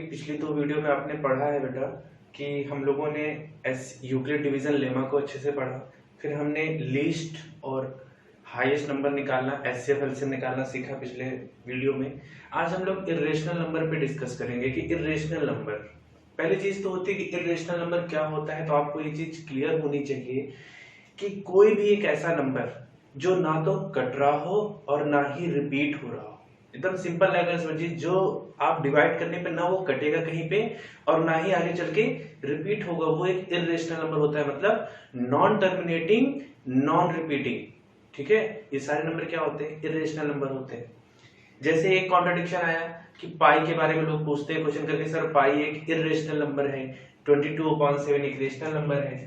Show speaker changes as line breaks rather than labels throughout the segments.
पिछली 2 वीडियो में आपने पढ़ा है बेटा कि हम लोगों ने यूक्लिड डिवीजन लेमा को अच्छे से पढ़ा, फिर हमने लीस्ट और हाईएस्ट नंबर निकालना एचसीएफ एलसीएम निकालना सीखा पिछले वीडियो में। आज हम लोग इर्रेशनल नंबर पे डिस्कस करेंगे कि इर्रेशनल नंबर, पहली चीज तो होती है कि इर्रेशनल नंबर क्या होता है। तो आपको ये चीज क्लियर होनी चाहिए कि कोई भी एक ऐसा नंबर जो ना तो कट रहा हो और ना ही रिपीट हो रहा हो, एकदम सिंपल लगा समझिए, जो आप डिवाइड करने पे ना वो कटेगा कहीं पे और ना ही आगे चल के रिपीट होगा, वो एक इर्रेशनल नंबर होता है, मतलब नॉन टर्मिनेटिंग नॉन रिपीटिंग। ठीक है, ये सारे नंबर क्या होते हैं? इर्रेशनल नंबर होते हैं। जैसे एक कॉन्ट्रडिक्शन आया कि पाई के बारे में लोग पूछते हैं क्वेश्चन करके, सर पाई एक इर्रेशनल नंबर है, 22/7 एक रेशनल नंबर है,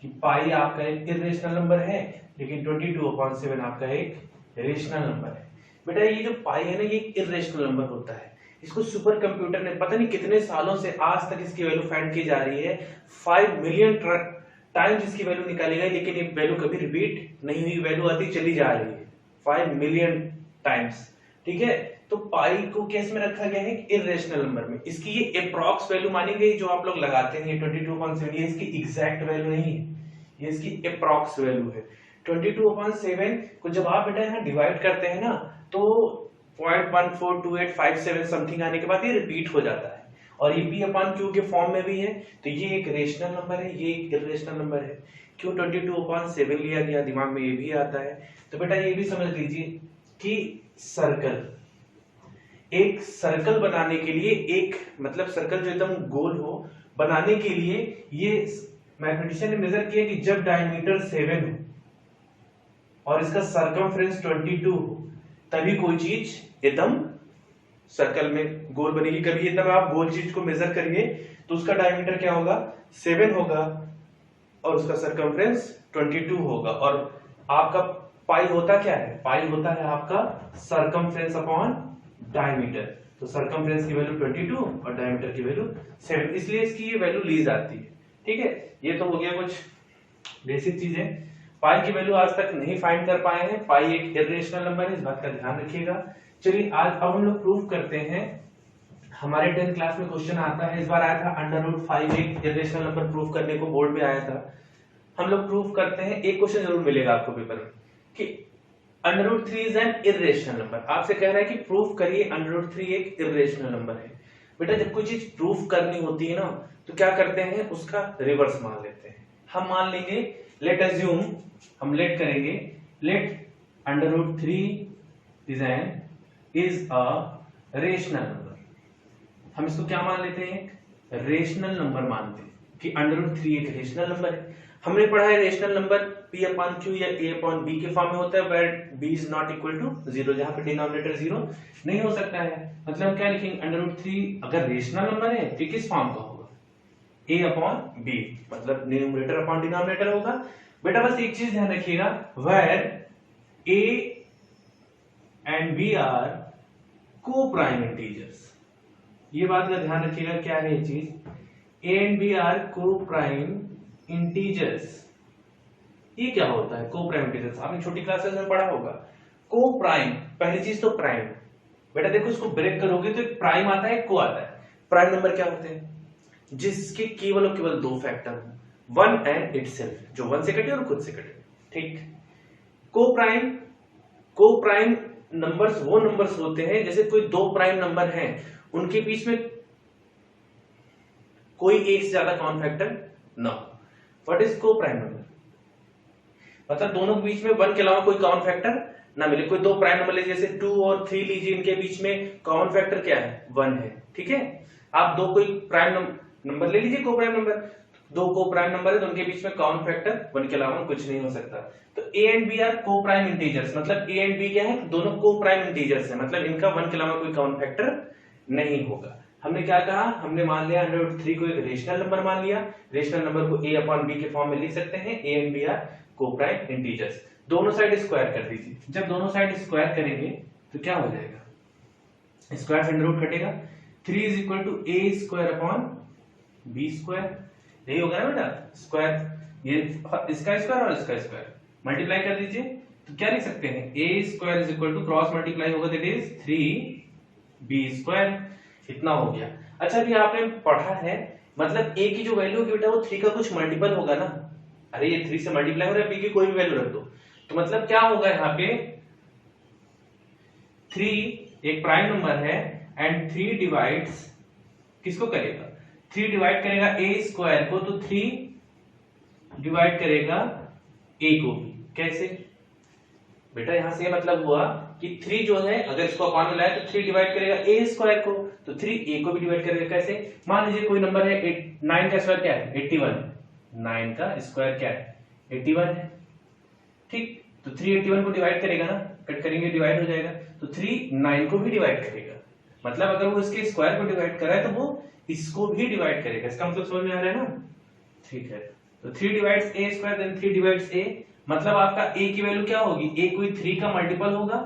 कि पाई आपका एक इर्रेशनल नंबर है लेकिन 22/7 आपका एक रेशनल नंबर है। बेटा ये जो पाई है ना, ये एक इर्रेशनल नंबर होता है। इसको सुपर कंप्यूटर ने पता नहीं कितने सालों से आज तक इसकी वैल्यू फाइंड की जा रही है, 5 मिलियन टाइम्स इसकी वैल्यू निकाली गई, लेकिन ये वैल्यू कभी रिपीट नहीं हुई, वैल्यू आती चली जा रही है 5 मिलियन टाइम्स। ठीक है, तो पाई को केस में रखा गया है इर्रेशनल नंबर में। इसकी ये अप्रॉक्स वैल्यू मानी गई, जो आप लोग लगाते हैं 22/7, ये इसकी एग्जैक्ट वैल्यू नहीं है, ये इसकी अप्रॉक्स वैल्यू है। 22/7 को जब आप बेटा यहाँ डिवाइड करते हैं ना, तो 0.142857 समथिंग आने के बाद ये रिपीट हो जाता है, और ये P/Q के फॉर्म में भी है। तो ये एक रेशनल नंबर है, ये एक इर्रेशनल नंबर है। क्यों 22/7 लिया गया, दिमाग में ये भी आता है। तो बेटा ये भी समझ लीजिए कि एक सर्कल बनाने के लिए, एक मतलब सर्कल जो एकदम गोल हो बनाने के लिए, ये मैथमेटिशियन ने मेजर किया कि जब डायमीटर 7 हो और इसका सर्कमफ्रेंस 22 हो, तभी कोई चीज एकदम सर्कल में गोल बनेगी। कभी एकदम आप गोल चीज को मेजर करिए तो उसका डायमीटर क्या होगा, 7 होगा और उसका सर्कमफ्रेंस 22 होगा। और आपका पाई होता क्या है? पाई होता है आपका सर्कमफ्रेंस अपॉन डायमीटर। तो सर्कमफ्रेंस की वैल्यू 22 और डायमीटर की वैल्यू 7, इसलिए इसकी ये वैल्यू ली जाती है। ठीक है, ये तो हो गया कुछ बेसिक चीजें। पाई की वैल्यू आज तक नहीं फाइंड कर पाए हैं, पाई एक इर्रेशनल नंबर है, इस बात का ध्यान रखिएगा। चलिए आज अब हम लोग प्रूव करते हैं। हमारे 10th क्लास में क्वेश्चन आता है, इस बार आया था √5 एक इर्रेशनल नंबर प्रूव करने को, बोर्ड में आया था। हम लोग प्रूव करते हैं, एक क्वेश्चन जरूर मिलेगा आपको पेपर में कि √3 इज एन इर्रेशनल नंबर। आपसे कह रहा है कि प्रूव करिए √3 एक इर्रेशनल नंबर है। बेटा जब कोई चीज प्रूव करनी होती है ना, तो क्या करते हैं, उसका रिवर्स मान लेते हैं। हम मान लेंगे, लेट अज्यूम, हम लेट करेंगे, let √3 is a rational number. हम इसको क्या मान लेते हैं, रेशनल नंबर मानते हैं कि √3 एक रेशनल नंबर है। हमने पढ़ा है रेशनल नंबर P/Q या A/B के फॉर्म में होता है, where B is not equal to 0, जहां पे डिनोमिनेटर 0 नहीं हो सकता है। मतलब क्या लिखेंगे, √3 अगर रेशनल नंबर है तो किस फॉर्म का होगा, A/B, मतलब न्यूमरेटर अपॉन डिनोमिनेटर होगा। बेटा बस एक चीज ध्यान रखिएगा, where A and B are co-prime integers, ये बात का ध्यान रखिएगा। क्या है ये चीज, A and B are co-prime integers. ये क्या होता है को प्राइम इंटीजर्स? आपने छोटी क्लासेस में पढ़ा होगा। को प्राइम, पहली चीज तो प्राइम, बेटा देखो इसको ब्रेक करोगे तो एक प्राइम आता है, को आता है। प्राइम नंबर क्या होते हैं, जिसके केवल और केवल 2 फैक्टर हो, 1 एंड इटसेल्फ, जो 1 से कटे और खुद से कटे। ठीक, को प्राइम नंबर्स वो नंबर्स होते हैं, जैसे कोई 2 प्राइम नंबर हैं, उनके बीच में कोई एक से ज्यादा कॉमन फैक्टर ना हो। व्हाट इज को प्राइम नंबर, मतलब दोनों के बीच में 1 के अलावा कोई कॉमन फैक्टर ना मिले। कोई 2 प्राइम नंबर लीजिए, जैसे 2 और 3 लीजिए, इनके बीच में कॉमन फैक्टर क्या है, 1 है। ठीक है, आप 2 कोई प्राइम नंबर ले लीजिए, को प्राइम नंबर, 2 को प्राइम नंबर है तो उनके बीच में कॉमन फैक्टर 1 के अलावा कुछ नहीं हो सकता। तो A एंड B आर को प्राइम इंटीजर्स, मतलब A एंड B क्या है, दोनों को प्राइम इंटीजर्स है, मतलब इनका 1 के अलावा कोई कॉमन फैक्टर नहीं होगा। हमने क्या कहा, हमने मान लिया √3 को एक रेशनल नंबर मान लिया। रेशनल नंबर को A/B के फॉर्म में लिख सकते हैं, A एंड B आर को प्राइम इंटीजर्स। दोनों साइड स्क्वायर कर दीजिए। जब दोनों साइड स्क्वायर करेंगे तो क्या हो जाएगा, स्क्वायर से √ कटेगा, 3 इज इक्वल टू A²/B², यही होगा ना बेटा, स्क्वायर ये इसका स्क्वायर और इसका स्क्वायर मल्टीप्लाई कर दीजिए, तो क्या लिख सकते हैं, A² is equal to cross multiply होगा, दैट इज 3B²। इतना हो गया। अच्छा अभी आपने पढ़ा है मतलब a की जो वैल्यू होगी बेटा वो 3 का कुछ मल्टीपल होगा ना। अरे ये 3 से मल्टीप्लाई हो रहा है, b की कोई भी वैल्यू रख दो तो मतलब क्या होगा यहाँ पे 3 एक प्राइम नंबर है एंड 3 डिवाइड्स किसको करेगा, 3 डिवाइड करेगा a स्क्वायर को, तो 3 डिवाइड करेगा a को भी। कैसे बेटा, यहां से मतलब हुआ कि 3 जो है अगर इसको अपॉन में लाए तो 3 डिवाइड करेगा a स्क्वायर को, तो 3 a को भी डिवाइड करेगा। कैसे, मान लीजिए कोई नंबर है 9 का स्क्वायर क्या है 81, 9 का स्क्वायर क्या है 81 है, ठीक, तो 3 81 को डिवाइड करेगा ना, कट करेंगे डिवाइड हो जाएगा, तो 3 9 को भी डिवाइड करेगा। मतलब अगर वो इसके स्क्वायर को डिवाइड कर रहा है तो वो इसको भी डिवाइड करेगा। इसका मतलब समझ में आ रहा है ना, ठीक है। तो 3 divides a square then 3 divides a, मतलब आपका a की वैल्यू क्या होगी, a कोई 3 का मल्टीपल होगा,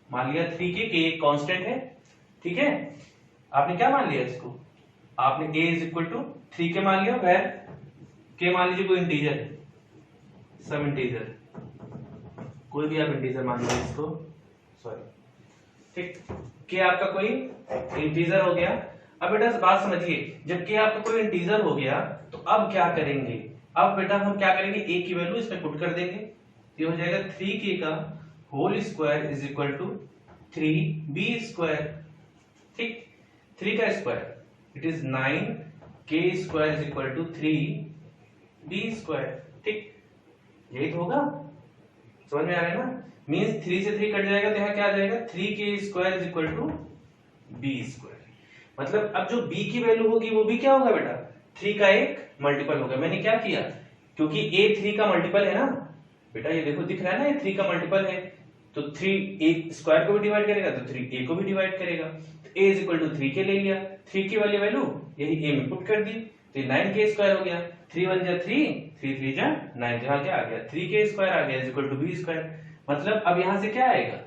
मान लिया 3 के एक कांस्टेंट है, ठीक है। आपने क्या मान लिया इसको, आपने a इज इक्वल टू 3 के मान लिया, फिर k मान लीजिए कोई इंटीजर है, सम इंटीजर, कोई भी आप इंटीजर मान लीजिए इसको, सॉरी, ठीक, k आपका कोई इंटीजर हो गया। अब बेटा बात समझिए, जब k आपका कोई इंटीजर हो गया तो अब क्या करेंगे, अब बेटा हम क्या करेंगे, a की वैल्यू इसमें पुट कर देंगे, ये हो जाएगा 3k का whole square is equal to 3b square, ठीक, 3 का square it is 9k square is equal to 3b square, ठीक, यही तो होगा, समझ में आ रहा है ना। मींस 3 से 3 कट जाएगा तो यहाँ क्या आ जाएगा 3k square is equal to b square. मतलब अब जो b की वैल्यू होगी वो भी क्या होगा बेटा, 3 का एक मल्टीपल होगा। मैंने क्या किया, क्योंकि a 3 का मल्टीपल है ना बेटा, ये देखो दिख रहा है ना, ये 3 का मल्टीपल है, तो 3 a स्क्वायर को भी डिवाइड करेगा तो 3 a को भी डिवाइड करेगा, तो a is equal to 3k ले लिया, 3 की वाली वैल्यू यही a में पुट कर दी, तो ये 9k स्क्वायर हो गया, 3 1 जा 3, 3 3 जा 9, यहाँ क्या आ गया 3k स्क्वायर आ गया is equal to b square. मतलब अब यहां से क्या आएगा,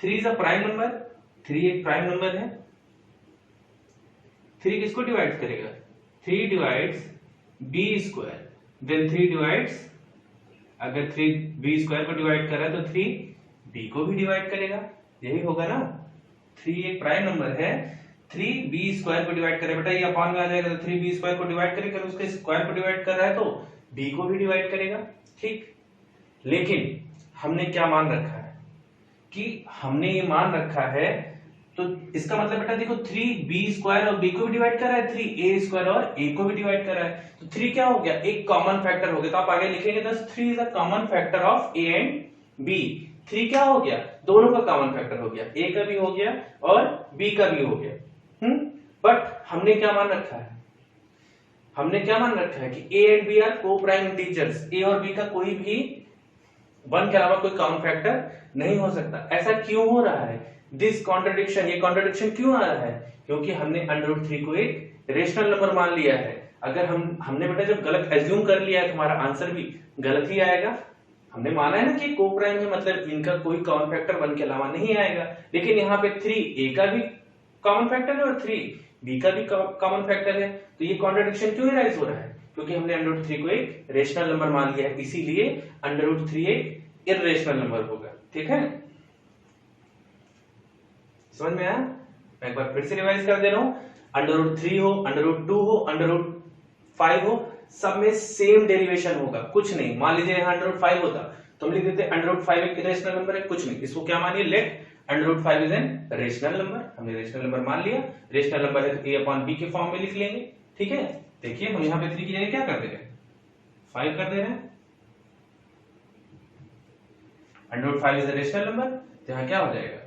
3 इज अ प्राइम नंबर, 3 एक प्राइम नंबर है, 3 किसको डिवाइड करेगा, 3 divides b square, then 3 divides, अगर 3 b स्क्वायर को डिवाइड कर रहा है तो 3 b को भी डिवाइड करेगा, यही होगा ना। 3 एक प्राइम नंबर है, 3 b स्क्वायर को डिवाइड करे, बेटा ये अपॉन में आ जाएगा, तो 3 b स्क्वायर को डिवाइड करेगा, उसके स्क्वायर को डिवाइड कर रहा है तो b को भी डिवाइड करेगा, ठीक। लेकिन हमने क्या मान रखा है कि हमने ये मान रखा है, तो इसका मतलब बेटा देखो 3b स्क्वायर और b को भी डिवाइड कर रहा है, 3a स्क्वायर और a को भी डिवाइड कर रहा है, तो 3 क्या हो गया, एक कॉमन फैक्टर हो गया, तो आप आगे लिखेंगे दस 3 is a common factor of a and b। 3 क्या हो गया, दोनों का कॉमन फैक्टर हो गया, a का भी हो गया और b का भी हो गया। बट हमने क्या मान रखा है, हमने क्या मान रखा है कि a एंड b आर को प्राइम इंटीजर्स, a और b का कोई भी 1 के अलावा कोई कॉमन फैक्टर नहीं हो सकता। ऐसा क्यों हो रहा है, दिस कॉन्ट्रडिक्शन, ये कॉन्ट्रडिक्शन क्यों आ रहा है, क्योंकि हमने √3 को एक रेशनल नंबर मान लिया है। अगर हमने बेटा जब गलत एज्यूम कर लिया है तो हमारा आंसर भी गलत ही आएगा। हमने माना है ना कि को प्राइम है, मतलब इनका कोई कॉमन फैक्टर 1 के अलावा नहीं आएगा, लेकिन यहाँ पे 3a का भी कॉमन फैक्टर है और 3b का भी कॉमन फैक्टर है, तो ये कॉन्ट्रडिक्शन क्यों राइज हो रहा है, क्योंकि हमने √3 को एक रेशनल नंबर मान लिया है, इसीलिए √3 एक इर्रेशनल नंबर होगा, ठीक है। समझ में आया, मैं एक बार फिर से रिवाइज कर दे रहा हूं, √3 हो, √2 हो, √5 हो, सब में सेम डेरिवेशन होगा, कुछ नहीं। मान लीजिए यहाँ √5 होता तो हम लिख देते √5 एक इरेशनल नंबर है, कुछ नहीं, इसको क्या मानिए, let √5 is an rational number. हमने रेशनल नंबर मान लिया, रेशनल नंबर है तो a अपॉन b के फॉर्म में लिख लेंगे, ठीक है। देखिए हम यहाँ पे 3 की जगह क्या कर दे रहे हैं, 5 कर दे रहे हैं, √5 इज अ रेशनल नंबर, तो यहाँ क्या हो जाएगा,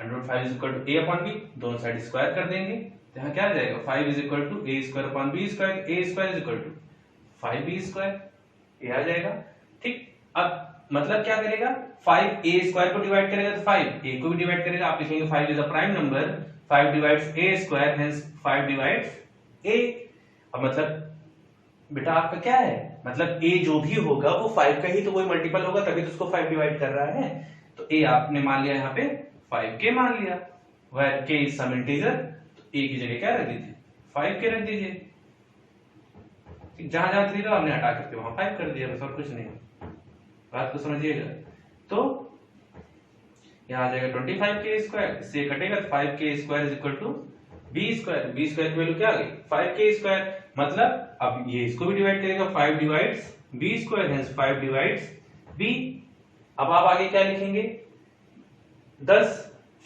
√5 is equal to a upon b, दोनों साइड स्क्वायर कर देंगे, तो यहाँ क्या आ जाएगा, 5 is equal to a square upon b square, a square is equal to 5b square, ये आ जाएगा, ठीक। अब मतलब क्या करेगा, 5a स्क्वायर को डिवाइड करेगा तो 5a को भी डिवाइड करेगा, आप लिखेंगे 5 is a prime number, 5 divides a square, hence 5 divides a। अब मतलब बेटा आपका क्या है, मतलब a जो भी होगा वो 5 का ही तो कोई मल्टीपल होगा, तभी तो उसको 5 डिवाइड कर रहा है, तो a आपने मान लिया यहाँ पे 5k मान लिया, where k is some integer, तो a की जगह क्या रख दीजिए, 5k रख दीजिए, जहां जहां 3 था हमने हटा करके वहां 5 कर दिया, बस और कुछ नहीं, बात को समझिएगा। तो यहाँ आ जाएगा 25k स्क्वायर, इससे कटेगा तो 5k square is equal to b square की वैल्यू क्या आ गई 5k², मतलब अब ये इसको भी डिवाइड करेगा, 5 divides b square, hence 5 divides b. अब आप आगे क्या लिखेंगे 10,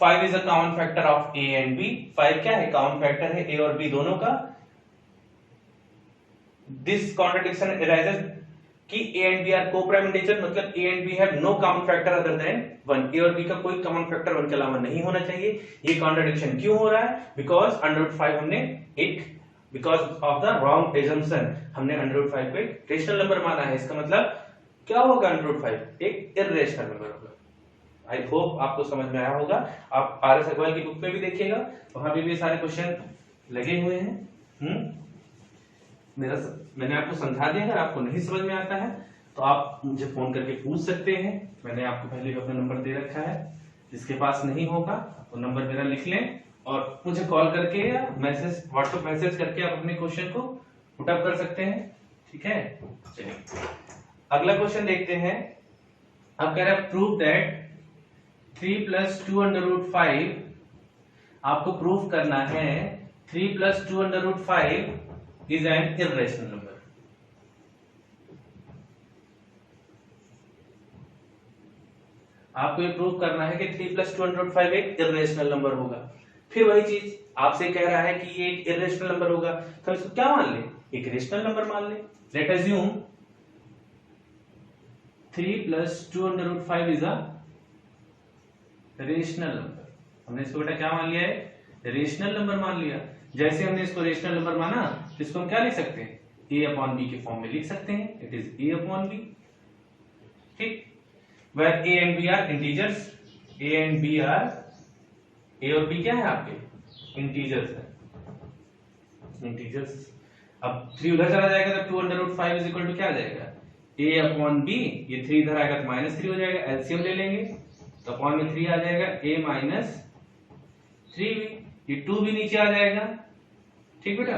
5 is a common factor of a and b, 5 क्या है कॉमन फैक्टर है ए और बी दोनों का। दिस कॉन्ट्रडिक्शन अराइजेस कि A and B are co-prime integer, मतलब A and B have no common factor other than 1, A और बी का कोई कॉमन फैक्टर 1 के अलावा नहीं होना चाहिए। ये कॉन्ट्रडिक्शन क्यों हो रहा है, बिकॉज √5 हमने एक because of the wrong assumption हमने √5 को एक रेशनल नंबर माना है। इसका मतलब क्या होगा √5 एक इर्रेशनल नंबर होगा। आई होप आपको समझ में आया होगा। आप आर.एस. अग्रवाल की बुक में भी देखिएगा, वहां पे भी सारे क्वेश्चन लगे हुए हैं। मैंने आपको समझा दिया। अगर आपको नहीं समझ में आता है तो आप मुझे फोन करके पूछ सकते हैं। मैंने आपको पहले भी अपना नंबर दे रखा है, जिसके पास नहीं होगा तो नंबर मेरा लिख लें और मुझे कॉल करके या मैसेज व्हाट्सएप मैसेज करके आप अपने क्वेश्चन को पुट अप कर सकते हैं। ठीक है, चलिए अगला क्वेश्चन देखते हैं। अब कह रहा है प्रूव दैट 3 + 2√5, आपको प्रूफ करना है 3 + 2√5 is an irrational number। आपको ये प्रूव करना है कि 3 + 2√5 एक इर्रेशनल नंबर होगा। फिर वही चीज आपसे कह रहा है कि ये एक इर्रेशनल नंबर होगा, तो इसको क्या मान ले, एक रेशनल नंबर मान ले। Late assume 3 + 2√5 is a rational number. हमने इसको बेटा क्या मान लिया है, रेशनल नंबर मान लिया। जैसे हमने इसको रेशनल नंबर माना तो इसको हम क्या लिख सकते हैं, a/b के फॉर्म में लिख सकते हैं। It is a/b। ठीक, where a and b are integers, a and b are, a और b क्या है आपके इंटीजर्स है, इंटीजर्स। अब 3 उधर चला जाएगा तो 2√5 इज इक्वल टू क्या आ जाएगा a/b, ये 3 इधर आएगा तो -3 हो जाएगा। एलसीएम ले लेंगे तो अपॉन में 3 आ जाएगा, a - 3b, ये 2 भी नीचे आ जाएगा। ठीक बेटा,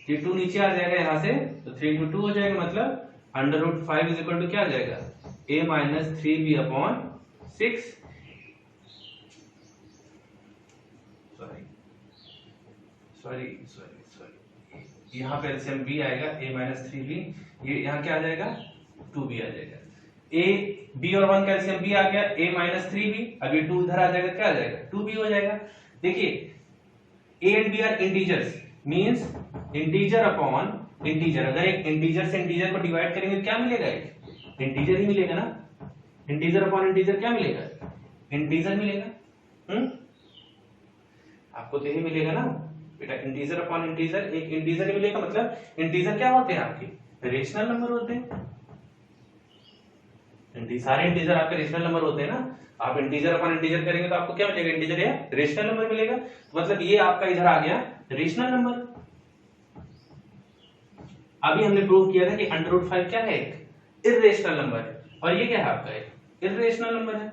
ये 2 नीचे आ जाएगा यहां से तो 3 × 2 हो जाएगा, मतलब √5 इज इक्वल टू क्या आ जाएगा a - 3b/6। सॉरी यहाँ पे एलसीएम b आएगा, a - 3b, ये यहाँ क्या आ जाएगा 2b आ जाएगा। a b और 1 का एलसीएम b आ गया, a - 3b, अब ये 2 इधर आ जाएगा, क्या आ जाएगा 2b हो जाएगा। देखिए a and b are integers, means integer upon integer. अगर एक इंटीजर से इंटीजर को डिवाइड करेंगे तो क्या मिलेगा, एक इंटीजर ही मिलेगा ना। इंटीजर अपॉन इंटीजर क्या मिलेगा, इंटीजर मिलेगा। आपको तो यही मिलेगा ना बेटा, इंटीजर अपॉन इंटीजर एक इंटीजर ही मिलेगा। मतलब इंटीजर क्या होते हैं आपके रेशनल नंबर होते हैं। सारे इंटीजर आपके रेशनल नंबर होते हैं ना। आप इंटीजर अपॉन इंटीजर करेंगे तो आपको क्या मिलेगा, इंटीजर या रेशनल नंबर मिलेगा। तो मतलब ये आपका इधर आ गया रेशनल नंबर। अभी हमने प्रूव किया था कि √5 क्या है, एक इर्रेशनल नंबर है, और ये क्या है आपका एक इर्रेशनल नंबर है।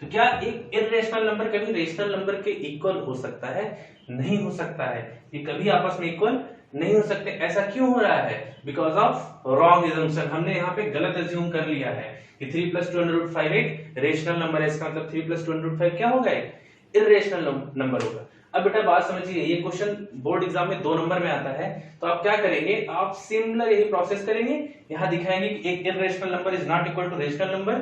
तो क्या एक इर्रेशनल नंबर कभी रेशनल नंबर के इक्वल हो सकता है, नहीं हो सकता है। ये कभी आपस में इक्वल नहीं हो सकते। ऐसा क्यों हो रहा है, बिकॉज ऑफ रॉन्ग एजम्पशन। हमने यहाँ पे गलत एज्यूम कर लिया है कि 3 + 2√5 एक रेशनल नंबर है। इसका मतलब 3 + 2√5 क्या होगा, एक इर्रेशनल नंबर होगा। अब बेटा बात समझिए, ये क्वेश्चन बोर्ड एग्जाम में 2 नंबर में आता है, तो आप क्या करेंगे, आप सिमिलर यही प्रोसेस करेंगे। यहां दिखाएंगे कि एक irrational number is not equal to rational number.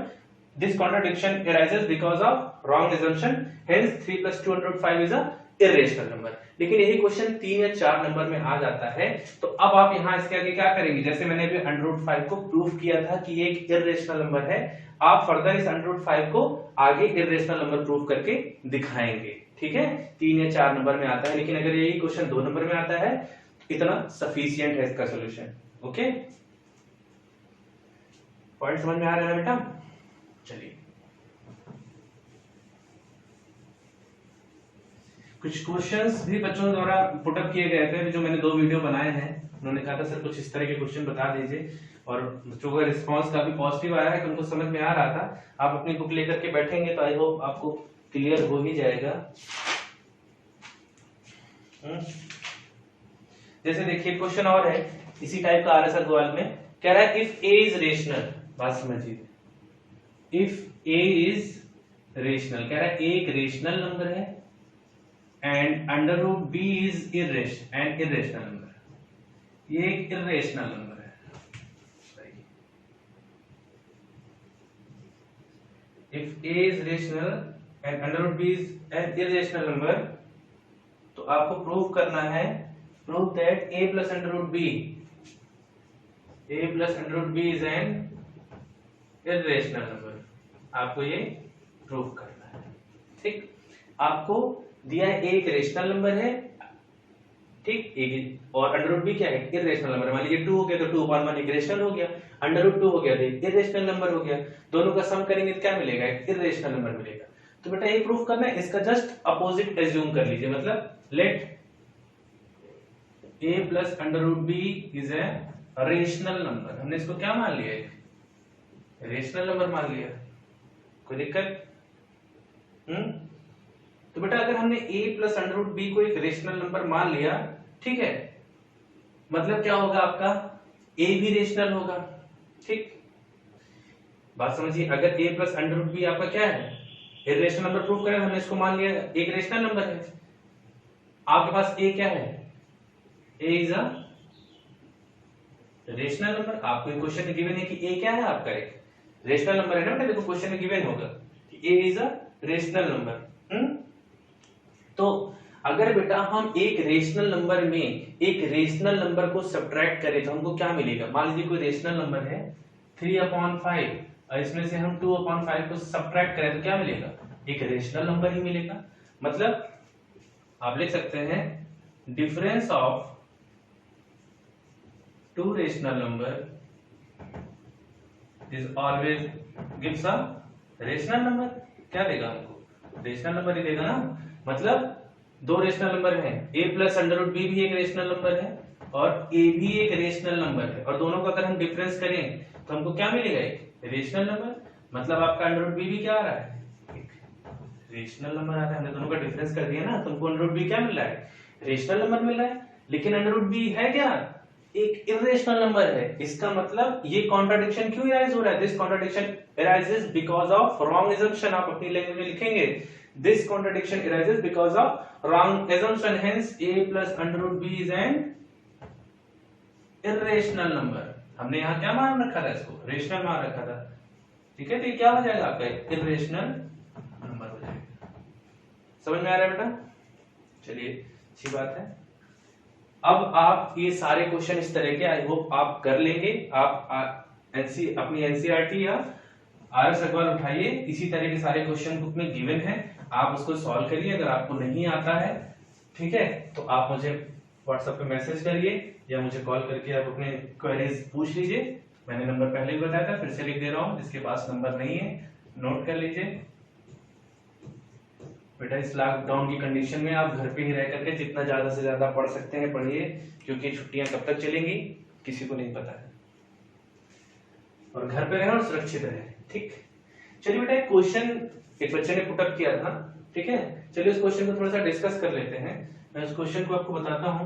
This contradiction arises because of wrong assumption, hence 3 + 2√5 is a irrational number. लेकिन यही क्वेश्चन 3 या 4 नंबर में आ जाता है। तो अब आप यहां इसके आगे क्या करेंगे, जैसे मैंने अभी √5 को प्रूफ किया था कि ये एक इर्रेशनल नंबर है, आप फर्दर इस √5 को आगे इर्रेशनल नंबर प्रूफ करके दिखाएंगे। ठीक है, 3 या 4 नंबर में आता है, लेकिन अगर यही क्वेश्चन 2 नंबर में आता है इतना सफिशिएंट है इसका सॉल्यूशन। ओके, पॉइंट समझ में आ रहा है बेटा। चलिए कुछ क्वेश्चंस भी बच्चों द्वारा पुटअप किए गए थे, जो मैंने 2 वीडियो बनाए हैं। उन्होंने कहा था सर कुछ इस तरह के क्वेश्चन बता दीजिए, और बच्चों का रिस्पांस काफी पॉजिटिव आया है कि उनको समझ में आ रहा था। आप अपनी बुक लेकर के बैठेंगे तो आई होप आपको क्लियर हो ही जाएगा। जैसे देखिए क्वेश्चन और है इसी टाइप का आर.एस. अग्रवाल में, कह रहा है इफ a इज रेशनल, बात समझिए, इफ a इज रेशनल, कह रहा है a एक रेशनल नंबर है and under root b is an irrational number, ये एक इरेशनल नंबर है। If a is rational and under root b is an irrational number, तो आपको प्रूव करना है, prove that a plus under root b is an irrational number, आपको ये prove करना है। ठीक, आपको दिया है a एक रेशनल नंबर है, ठीक, एक और अंडर रूट बी क्या है, इरेशनल नंबर। मान लीजिए 2 हो गया तो 2/1 एक रेशनल हो गया, अंडर रूट 2 हो गया तो एक इरेशनल नंबर हो गया, दोनों का सम करेंगे तो क्या मिलेगा, एक इरेशनल नंबर मिलेगा। तो बेटा ये प्रूफ करना है, इसका जस्ट अपोजिट एज्यूम कर लीजिए, मतलब let a plus under root b is a rational number. हमने इसको क्या मान लिया, एक रेशनल नंबर मान लिया, कोई दिक्कत? तो बेटा अगर हमने a plus under root b को एक रेशनल नंबर मान लिया, ठीक है, मतलब क्या होगा आपका, a भी रेशनल होगा। ठीक, बात समझिए, अगर a plus under root b आपका क्या है, इरेशनल नंबर प्रूव करें, हमने इसको मान लिया एक रेशनल नंबर है। आपके पास a क्या है, a is a rational number. आपको क्वेश्चन में गिवन है कि a क्या है, आपका एक रेशनल नंबर है ना बेटा, देखो क्वेश्चन में गिवन होगा कि a is a rational number. तो अगर बेटा हम एक रेशनल नंबर में एक रेशनल नंबर को सब्ट्रैक्ट करें तो हमको क्या मिलेगा, मान लीजिए कोई रेशनल नंबर है 3/5 और इसमें से हम 2/5 को सब्ट्रैक्ट करें तो क्या मिलेगा, एक रेशनल नंबर ही मिलेगा। मतलब आप लिख सकते हैं difference of two rational number is always gives a rational number. क्या देगा हमको, रेशनल नंबर ही देगा ना। मतलब दो रेशनल नंबर हैं, a plus under root b भी एक रेशनल नंबर है और a भी एक रेशनल नंबर है, और दोनों का अगर हम डिफरेंस करें तो हमको क्या मिलेगा, एक रेशनल नंबर। मतलब आपका अंडर रूट बी भी क्या आ रहा है, एक रेशनल नंबर आ रहा है। हमने दोनों का डिफरेंस कर दिया ना, तुमको अंडर रूट बी क्या मिल रहा है, रेशनल नंबर मिल रहा है। लेकिन अंडर रूट बी है क्या, एक इरेशनल नंबर है। इसका मतलब ये कॉन्ट्राडिक्शन क्यों अराइज हो रहा है, this contradiction arises because of wrong assumption। आप अपनी लैंग्वेज में लिखेंगे this contradiction arises because of wrong assumption, hence a plus under root b is an irrational number। हमने यहाँ क्या मान रखा था, इसको रेशनल मान रखा था, ठीक है। तो ये क्या हो जाएगा आपका, इरेशनल नंबर हो जाएगा। समझ में आ रहा है बेटा, चलिए अच्छी बात है। अब आप ये सारे क्वेश्चन इस तरह के आई होप आप कर लेंगे। आप अपनी एनसीईआरटी या आरएस अखबार उठाइए, इसी तरह के सारे क्वेश्चन बुक में गिवन है, आप उसको सॉल्व करिए। अगर आपको नहीं आता है, ठीक है, तो आप मुझे व्हाट्सएप पे मैसेज करिए या मुझे कॉल करके आप अपने क्वेरीज पूछ लीजिए। मैंने नंबर पहले भी बताया था, फिर से लिख दे रहा हूं, जिसके पास नंबर नहीं है नोट कर लीजिए। बेटा इस लॉकडाउन की कंडीशन में आप घर पे ही रह करके जितना ज्यादा से ज्यादा पढ़ सकते हैं पढ़िए, क्योंकि छुट्टियां कब तक चलेंगी किसी को नहीं पता है। और घर पे रहें और सुरक्षित रहें, ठीक। चलिए बेटा एक क्वेश्चन एक बच्चे ने पुटअप किया था, ठीक है। चलिए उस क्वेश्चन को थोड़ा सा डिस्कस कर लेते हैं। मैं उस क्वेश्चन को आपको बताता हूं।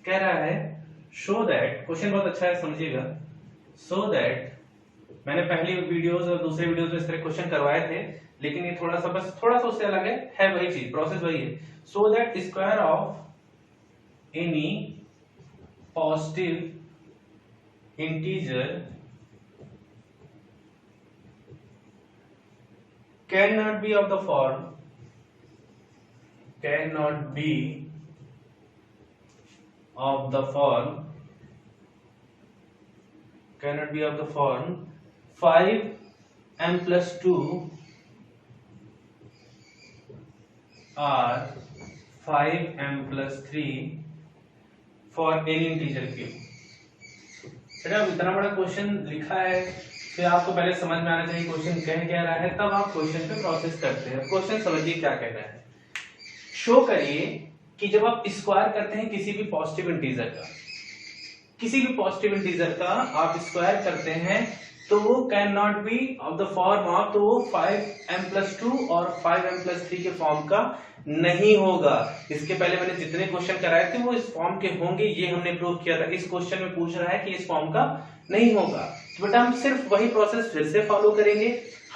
कह रहा है शो दैट, क्वेश्चन बहुत अच्छा है समझिएगा। सो दैट, मैंने पहली वीडियोस और दूसरे वीडियोस में इस तरह क्वेश्चन करवाए थे, लेकिन ये थोड़ा सा बस थोड़ा सा उससे अलग है वही चीज, प्रोसेस वही है। So that square of any positive integer cannot be of the form cannot be of the form 5m plus 2 or 5m plus 3 for any integer cube। चलिए अब इतना बड़ा क्वेश्चन लिखा है, फिर आपको पहले समझ में आना चाहिए क्वेश्चन कह क्या रहा है, तब आप क्वेश्चन पे प्रोसेस करते हैं। क्वेश्चन समझिए क्या कह रहा है। शो करिए कि जब आप स्क्वायर करते हैं किसी भी पॉजिटिव इंटीजर का आप स्क्वायर करते हैं तो वो can not be of the form of, तो वो 5m+2 और 5m+3 के फॉर्म का नहीं होगा। इसके पहले मैंने जितने क्वेश्चन कराए थे वो इस फॉर्म के होंगे, ये हमने प्रूव किया था। इस क्वेश्चन में पूछ रहा है कि इस फॉर्म का नहीं होगा, तो बेटा हम सिर्फ वही प्रोसेस फिर से फॉलो करेंगे।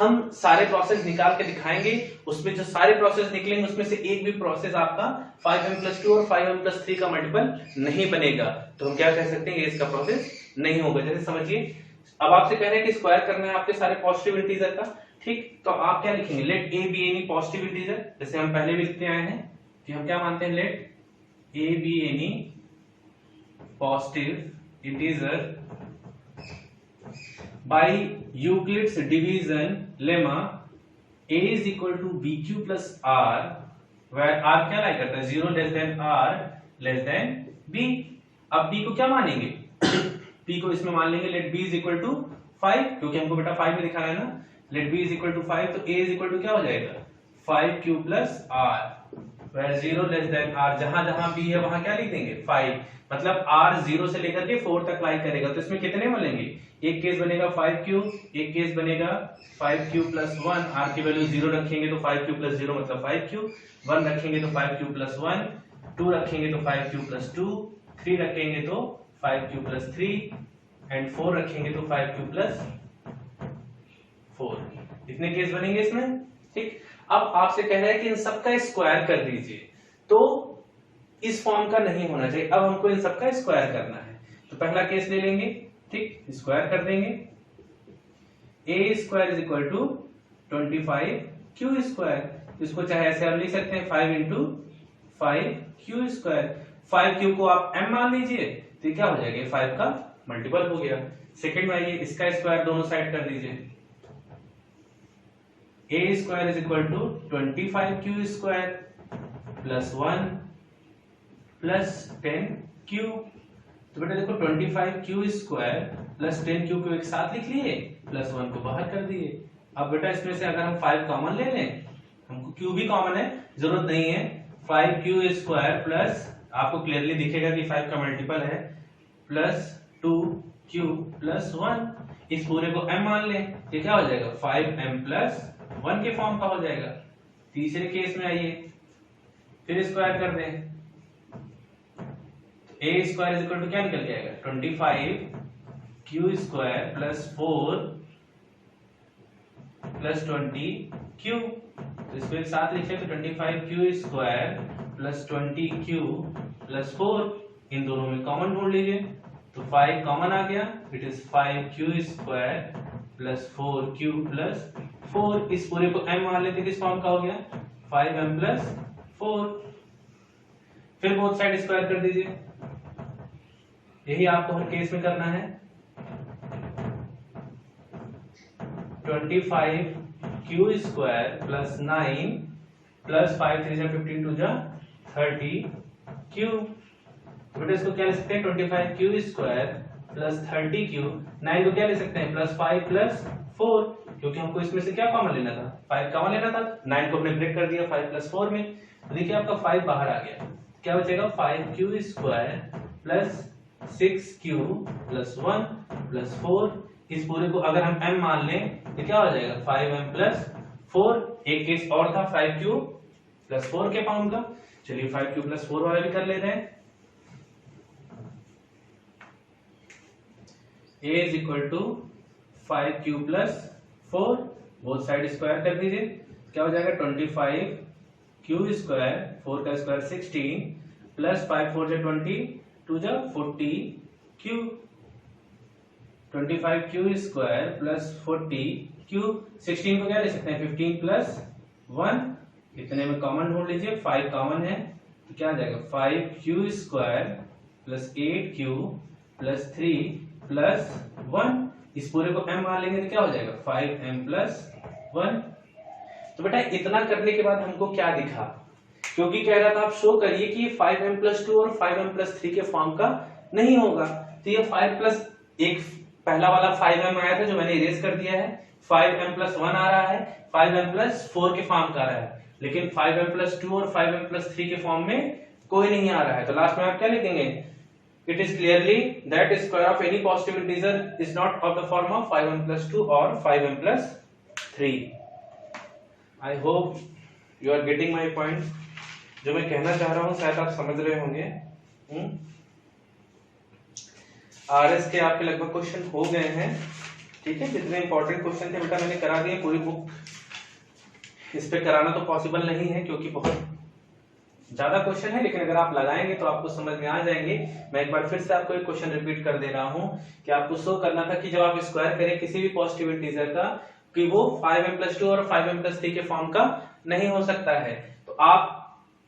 हम सारे प्रोसेस निकाल के दिखाएंगे, उसमें जो सारे प्रोसेस निकलेंगे उसमें से एक भी प्रोसेस आपका 5m+2 और 5m+3 का मल्टीपल नहीं बनेगा, तो हम क्या कह सकते हैं, ये इसका प्रोसेस नहीं होगा। जैसे समझिए, अब आपसे कह रहे हैं कि स्क्वायर करना है आपके सारे पॉजिटिव इंटीजर का, ठीक, तो आप क्या लिखेंगे, let a be any positive integer, जैसे हम पहले भी लिखते आए हैं कि हम क्या मानते हैं, let a be any positive integer by Euclid's division lemma a is equal to bq plus r, where r क्या लाई करता है, 0 less than r less than b। अब b को क्या मानेंगे, p को इसमें मान लेंगे late b is equal to 5, क्योंकि हमको बेटा 5 में दिखाना है ना, late b is equal to 5, तो a is equal to क्या हो जाएगा, 5q plus r, where 0 less than r, जहां जहां b है वहां क्या लिख देंगे 5, मतलब r 0 से लेकर के 4 तक लाई करेगा, तो इसमें कितने मिलेंगे, एक केस बनेगा 5q, एक केस बनेगा 5q plus 1, r की वैल्यू 0 रखेंगे तो 5q plus 0 मतलब 5q, 1 रखेंगे तो 5q plus 1, 2 रखेंगे तो 5q plus 2, 3 रखेंगे तो 5q plus 3 एंड 4 रखेंगे तो 5q plus 4। इतने केस बनेंगे इसमें, ठीक। अब आपसे कह रहा है कि इन सबका स्क्वायर कर दीजिए, तो इस फॉर्म का नहीं होना चाहिए, अब हमको इन सबका स्क्वायर करना है, तो पहला केस ले लेंगे, ठीक, स्क्वायर कर देंगे, a square is equal to 25q square, इसको चाहे ऐसे आप लिख सकते हैं 5 इंटू 5q स्क्वायर, 5q को आप m मान लीजिए, तो ये क्या हो जाएगा, 5 का मल्टीपल हो गया। सेकंड में आइए, इसका स्क्वायर दोनों साइड कर दीजिए, a square is equal to 25q square plus 1 plus 10q, तो बेटा देखो 25q स्क्वायर प्लस 10q को एक साथ लिख लिए, प्लस 1 को बाहर कर दिए। अब बेटा इसमें से अगर हम 5 कॉमन ले लें, हमको q भी कॉमन है, जरूरत नहीं है, 5q स्क्वायर प्लस, आपको क्लियरली दिखेगा कि 5 का मल्टीपल है, प्लस 2q प्लस 1, इस पूरे को m मान लें, ये क्या हो जाएगा 5m प्लस 1 के फॉर्म का हो जाएगा। तीसरे केस में आइए, फिर स्क्वायर कर दें, a square is equal to क्या निकल के आएगा, 25q square plus 4 plus 20q, तो इसको एक साथ लिखे तो 25q square plus 20q plus 4, इन दोनों में कॉमन ढूंढ लीजिए, तो 5 कॉमन आ गया, it is 5q square plus 4q plus 4, इस पूरे को m मान लेते, किस फॉर्म का हो गया, 5m प्लस 4, फिर बोथ साइड स्क्वायर कर दीजिए, यही आपको हर केस में करना है, 25q square plus 9 plus 5 3 15 2 30q, बेटा इसको क्या ले सकते हैं, 25q स्क्वायर प्लस 30q, 9 को क्या ले सकते हैं, प्लस 5 प्लस 4, क्योंकि हमको इसमें से क्या कॉमन लेना था, 5 कॉमन लेना था, 9 को हमने ब्रेक कर दिया 5 प्लस 4 में, तो देखिए आपका 5 बाहर आ गया, क्या बचेगा 5q square plus 6q plus 1 plus 4, इस पूरे को अगर हम m मान लें तो क्या हो जाएगा 5m प्लस 4, एक केस और था 5q प्लस 4 के फॉर्म का, चलिए 5q प्लस 4 वाला भी कर लेते हैं, a is equal to 5q plus 4, both side square कर दीजिए, क्या हो जाएगा 25q स्क्वायर, 4 का स्क्वायर 16 प्लस 5 4 जा 20 2 जा 40q, 25q square plus 40q, 16 को क्या ले सकते हैं 15 प्लस 1, इतने में कॉमन ढूंढ लीजिए, 5 कॉमन है, तो क्या आ जाएगा 5q square plus 8q plus 3 plus 1, इस पूरे को m मान लेंगे तो क्या हो जाएगा 5m प्लस 1। तो बेटा इतना करने के बाद हमको क्या दिखा, क्योंकि कह रहा था आप शो करिए कि 5m प्लस 2 और 5m प्लस 3 के फॉर्म का नहीं होगा, तो ये 5 प्लस एक पहला वाला 5m आया था जो मैंने इरेज कर दिया है, 5m प्लस 1 आ रहा है, 5m प्लस 4 के फॉर्म का आ रहा है, लेकिन 5m प्लस 2 और 5m प्लस 3 के फॉर्म में कोई नहीं आ रहा है, तो लास्ट में आप क्या लिखेंगे, it is clearly that square of any positive integer is not of the form of 5m plus 2 और 5m plus 3। I hope you are getting my point, जो मैं कहना चाह रहा हूं शायद आप समझ रहे होंगे। आरएस के आपके लगभग क्वेश्चन हो गए हैं, ठीक है, जितने इंपॉर्टेंट क्वेश्चन थे बेटा मैंने करा दिए। पूरी बुक इस पे कराना तो पॉसिबल नहीं है क्योंकि बहुत ज्यादा क्वेश्चन है, लेकिन अगर आप लगाएंगे तो आपको समझ में आ जाएंगे। मैं एक बार फिर से आपको एक क्वेश्चन रिपीट कर दे रहा हूं कि आपको शो करना था कि जब आप स्क्वायर करें किसी भी पॉजिटिव इंटीजर का कि वो 5m+2 और 5m+3 के फॉर्म का नहीं हो सकता है। तो आप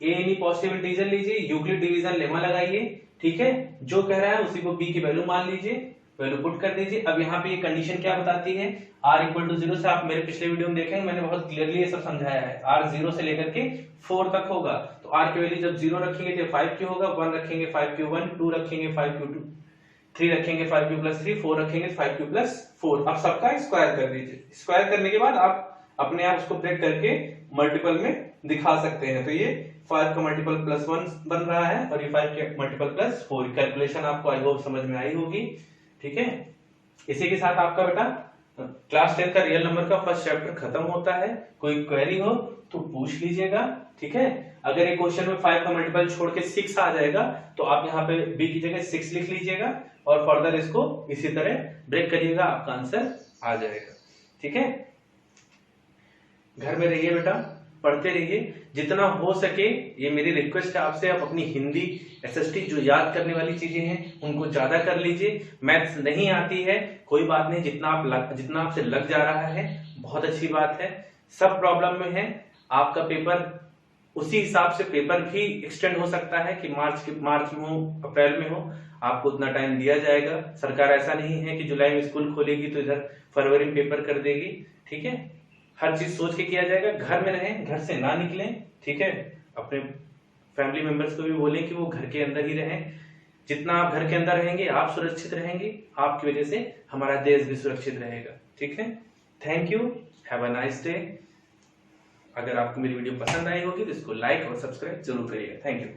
एनी पॉजिटिव इंटीजर लीजिए, यूक्लिड डिवीजन लेमा लगाइए, ठीक है, जो कह रहा है उसी को b की वैल्यू मान लीजिए, वैल्यू पुट कर दीजिए। अब यहाँ पे ये कंडीशन क्या बताती है, r इक्वल टू 0 से, आप मेरे पिछले वीडियो में देखेंगे मैंने बहुत क्लियरली ये सब समझाया है, r 0 से लेकर के 4 तक होगा। तो r की वैल्यू जब 0 रखेंगे तो 5 क्यू होगा, 1 रखेंगे 5 क्यू 1, 2 रखेंगे 5 क्यू 2, 3 रखेंगे 5 क्यू प्लस 3, 4 रखेंगे 5 क्यू प्लस 4। अब सबका स्क्वायर कर दीजिए। स्क्वायर करने के बाद आप अपने आप उसको ब्रेक करके मल्टीपल में दिखा सकते हैं। तो ये 5 का मल्टीपल +1 बन रहा है और ये 5 के मल्टीपल +4। कैलकुलेशन आपको आई होप समझ में आई होगी, ठीक है। इसी के साथ आपका बेटा क्लास 10 का रियल नंबर का फर्स्ट चैप्टर खत्म होता है। कोई क्वेरी हो तो पूछ लीजिएगा, ठीक है। अगर ये क्वेश्चन में 5 का मल्टीपल छोड़ के 6 आ जाएगा तो आप यहाँ पे b की जगह 6 लिख लीजिएगा और फर्दर इसको इसी तरह ब्रेक करिएगा, आपका आंसर आ जाएगा, ठीक है। घर में रहिए बेटा, पढ़ते रहिए जितना हो सके। ये मेरी रिक्वेस्ट है आपसे, आप अपनी हिंदी एसएसटी जो याद करने वाली चीजें हैं उनको ज्यादा कर लीजिए। मैथ्स नहीं आती है कोई बात नहीं, जितना आपसे लग जा रहा है बहुत अच्छी बात है। सब प्रॉब्लम में है, आपका पेपर उसी हिसाब से पेपर भी एक्सटेंड हो सकता है कि मार्च में हो, अप्रैल में हो, आपको उतना टाइम दिया जाएगा। सरकार ऐसा नहीं है कि जुलाई में स्कूल खोलेगी तो इधर फरवरी में पेपर कर देगी, ठीक है। हर चीज सोच के किया जाएगा। घर में रहें, घर से ना निकलें, ठीक है। अपने फैमिली मेंबर्स को भी बोलें कि वो घर के अंदर ही रहें। जितना आप घर के अंदर रहेंगे आप सुरक्षित रहेंगे, आपकी वजह से हमारा देश भी सुरक्षित रहेगा, ठीक है। Thank you, have a nice day. अगर आपको मेरी वीडियो पसंद आई होगी तो इसको लाइक और सब्सक्राइब जरूर करिएगा। Thank you.